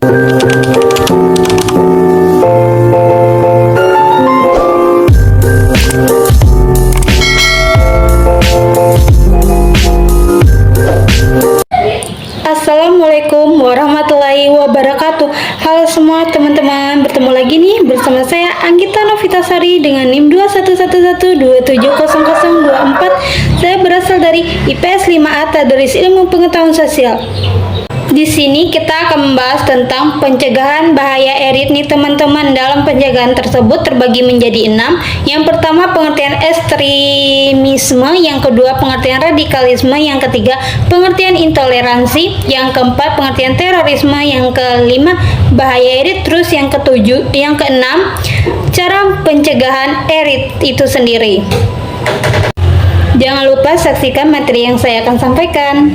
Assalamualaikum warahmatullahi wabarakatuh. Halo semua teman-teman, bertemu lagi nih bersama saya Anggita Novitasari dengan NIM 2111270024. Saya berasal dari IPS 5A Tadris Ilmu Pengetahuan Sosial. Di sini kita akan membahas tentang pencegahan bahaya erit nih teman-teman. Dalam pencegahan tersebut terbagi menjadi 6. Yang pertama pengertian ekstremisme, yang kedua pengertian radikalisme, yang ketiga pengertian intoleransi, yang keempat pengertian terorisme, yang kelima bahaya erit, terus yang keenam cara pencegahan erit itu sendiri. Jangan lupa saksikan materi yang saya akan sampaikan.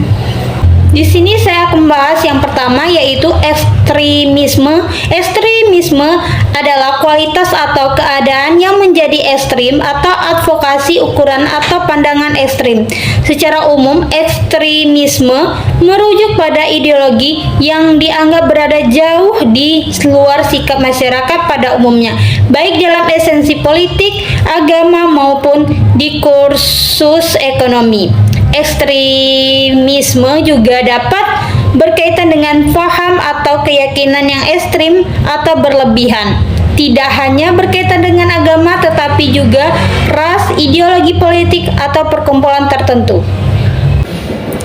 Di sini saya akan membahas yang pertama, yaitu ekstremisme. Ekstremisme adalah kualitas atau keadaan yang menjadi ekstrim atau advokasi ukuran atau pandangan ekstrim. Secara umum, ekstremisme merujuk pada ideologi yang dianggap berada jauh di luar sikap masyarakat pada umumnya, baik dalam esensi politik, agama, maupun diskursus ekonomi. Ekstremisme juga dapat berkaitan dengan paham atau keyakinan yang ekstrim atau berlebihan. Tidak hanya berkaitan dengan agama, tetapi juga ras, ideologi politik, atau perkumpulan tertentu.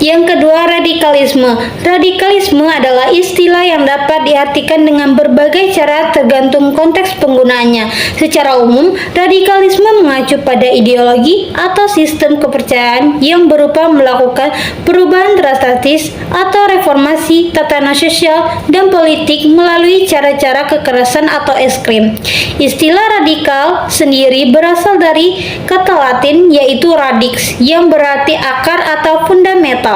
Yang kedua, radikalisme. Radikalisme adalah istilah yang dapat diartikan dengan berbagai cara tergantung konteks penggunaannya. Secara umum, radikalisme mengacu pada ideologi atau sistem kepercayaan yang berupa melakukan perubahan drastis atau reformasi tatanan sosial dan politik melalui cara-cara kekerasan atau ekstrim. Istilah radikal sendiri berasal dari kata Latin yaitu radix, yang berarti akar atau fundamental.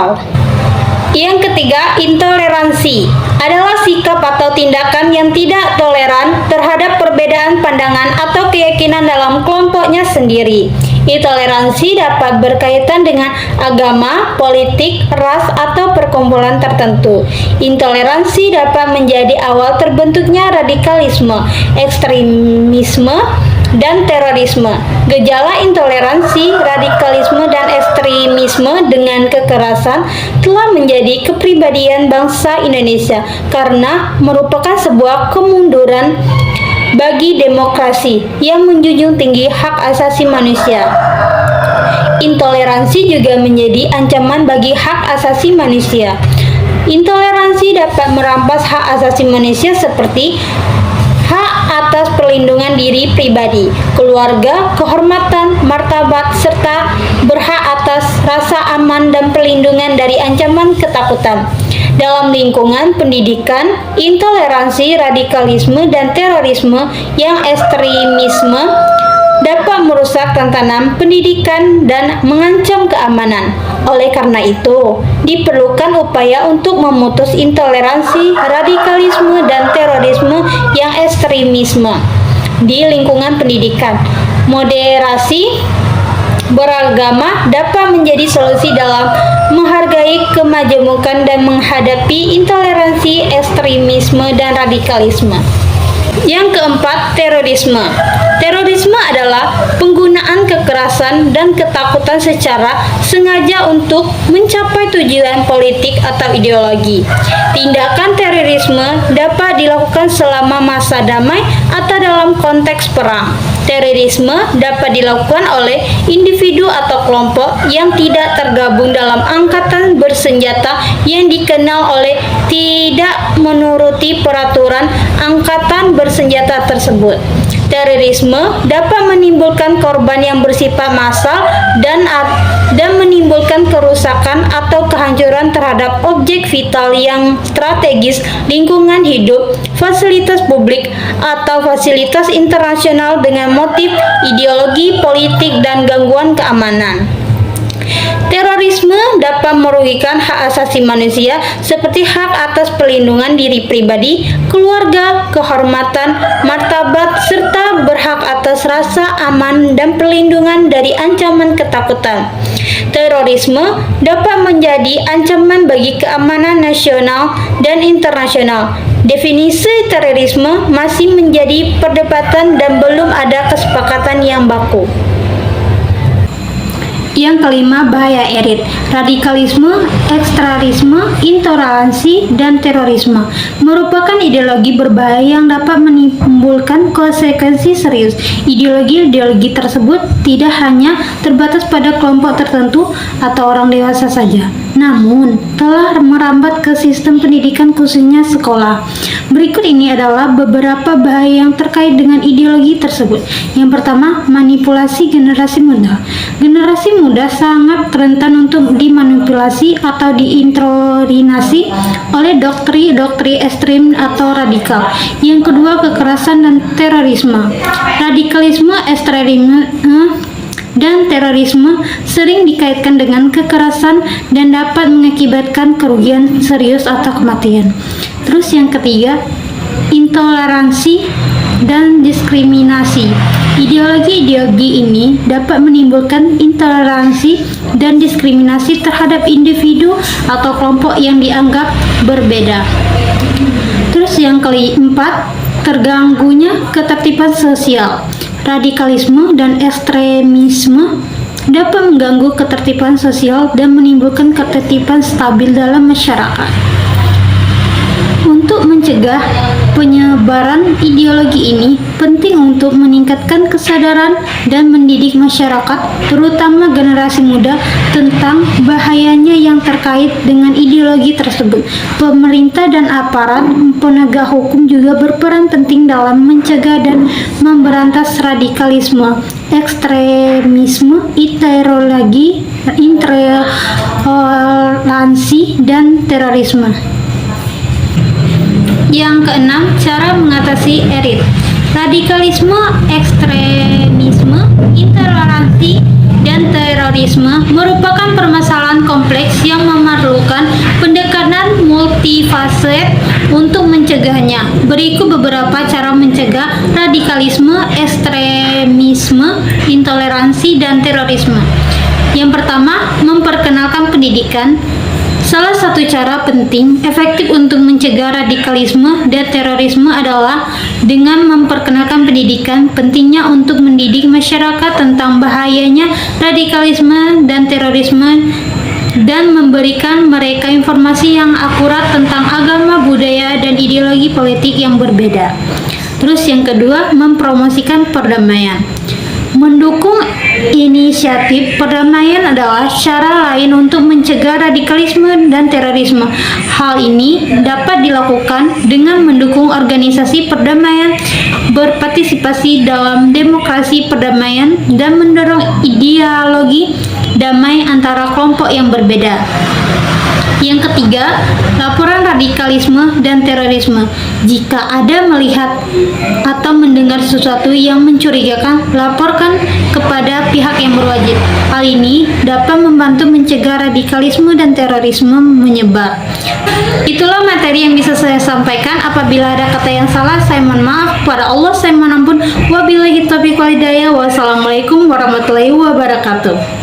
Yang ketiga, intoleransi adalah sikap atau tindakan yang tidak toleran terhadap perbedaan pandangan atau keyakinan dalam kelompoknya sendiri. Intoleransi dapat berkaitan dengan agama, politik, ras, atau perkumpulan tertentu. Intoleransi dapat menjadi awal terbentuknya radikalisme, ekstremisme, dan terorisme. Gejala intoleransi, radikalisme, dan ekstremisme dengan kekerasan telah menjadi kepribadian bangsa Indonesia karena merupakan sebuah kemunduran bagi demokrasi yang menjunjung tinggi hak asasi manusia. Intoleransi juga menjadi ancaman bagi hak asasi manusia. Intoleransi dapat merampas hak asasi manusia seperti hak atas perlindungan diri pribadi, keluarga, kehormatan, martabat, serta berhak atas rasa aman dan perlindungan dari ancaman ketakutan. Dalam lingkungan pendidikan, intoleransi, radikalisme, dan terorisme yang ekstremisme dapat merusak tatanan pendidikan dan mengancam keamanan. Oleh karena itu, diperlukan upaya untuk memutus intoleransi, radikalisme, dan terorisme yang ekstremisme di lingkungan pendidikan. Moderasi beragama dapat menjadi solusi dalam menghargai kemajemukan dan menghadapi intoleransi, ekstremisme, dan radikalisme. Yang keempat, terorisme. Terorisme adalah penggunaan kekerasan dan ketakutan secara sengaja untuk mencapai tujuan politik atau ideologi. Tindakan terorisme dapat dilakukan selama masa damai atau dalam konteks perang. Terorisme dapat dilakukan oleh individu atau kelompok yang tidak tergabung dalam angkatan bersenjata yang dikenal oleh tidak menuruti peraturan angkatan bersenjata tersebut. Terorisme dapat menimbulkan korban yang bersifat massal dan menimbulkan kerusakan atau kehancuran terhadap objek vital yang strategis, lingkungan hidup, fasilitas publik, atau fasilitas internasional dengan motif ideologi, politik, dan gangguan keamanan. Terorisme dapat merugikan hak asasi manusia seperti hak atas perlindungan diri pribadi, keluarga, kehormatan, martabat, serta berhak atas rasa aman dan perlindungan dari ancaman ketakutan. Terorisme dapat menjadi ancaman bagi keamanan nasional dan internasional. Definisi terorisme masih menjadi perdebatan dan belum ada kesepakatan yang baku. Yang kelima, bahaya elit, radikalisme, ekstremisme, intoleransi, dan terorisme merupakan ideologi berbahaya yang dapat menimbulkan konsekuensi serius. Ideologi-ideologi tersebut tidak hanya terbatas pada kelompok tertentu atau orang dewasa saja, namun telah merambat ke sistem pendidikan khususnya sekolah. Berikut ini adalah beberapa bahaya yang terkait dengan ideologi tersebut. Yang pertama, manipulasi generasi muda. Generasi muda sangat rentan untuk dimanipulasi atau diindoktrinasi oleh doktrin ekstrem atau radikal. Yang kedua, kekerasan dan terorisme. Radikalisme, ekstremisme, dan terorisme sering dikaitkan dengan kekerasan dan dapat mengakibatkan kerugian serius atau kematian. Terus yang ketiga, intoleransi dan diskriminasi. Ideologi-ideologi ini dapat menimbulkan intoleransi dan diskriminasi terhadap individu atau kelompok yang dianggap berbeda. Terus yang keempat, terganggunya ketertiban sosial. Radikalisme dan ekstremisme dapat mengganggu ketertiban sosial dan menimbulkan ketertiban stabil dalam masyarakat. Untuk mencegah penyebaran ideologi ini, penting untuk meningkatkan kesadaran dan mendidik masyarakat, terutama generasi muda, tentang bahayanya yang terkait dengan ideologi tersebut. Pemerintah dan aparat penegak hukum juga berperan penting dalam mencegah dan memberantas radikalisme, ekstremisme, ideologi, intoleransi, dan terorisme. Yang keenam, cara mengatasi elit. Radikalisme, ekstremisme, intoleransi, dan terorisme merupakan permasalahan kompleks yang memerlukan pendekatan multifaset untuk mencegahnya. Berikut beberapa cara mencegah radikalisme, ekstremisme, intoleransi, dan terorisme. Yang pertama, memperkenalkan pendidikan. Salah satu cara penting efektif untuk mencegah radikalisme dan terorisme adalah dengan memperkenalkan pendidikan. Pentingnya untuk mendidik masyarakat tentang bahayanya radikalisme dan terorisme dan memberikan mereka informasi yang akurat tentang agama, budaya, dan ideologi politik yang berbeda. Terus yang kedua, mempromosikan perdamaian. Mendukung inisiatif perdamaian adalah cara lain untuk mencegah radikalisme dan terorisme. Hal ini dapat dilakukan dengan mendukung organisasi perdamaian, berpartisipasi dalam demokrasi perdamaian, dan mendorong ideologi damai antara kelompok yang berbeda. Yang ketiga, laporan radikalisme dan terorisme. Jika ada melihat atau mendengar sesuatu yang mencurigakan, laporkan kepada pihak yang berwajib. Hal ini dapat membantu mencegah radikalisme dan terorisme menyebar. Itulah materi yang bisa saya sampaikan. Apabila ada kata yang salah, saya mohon maaf. Kepada Allah saya mohon ampun. Wabillahi taufiq wal hidayah. Wassalamualaikum warahmatullahi wabarakatuh.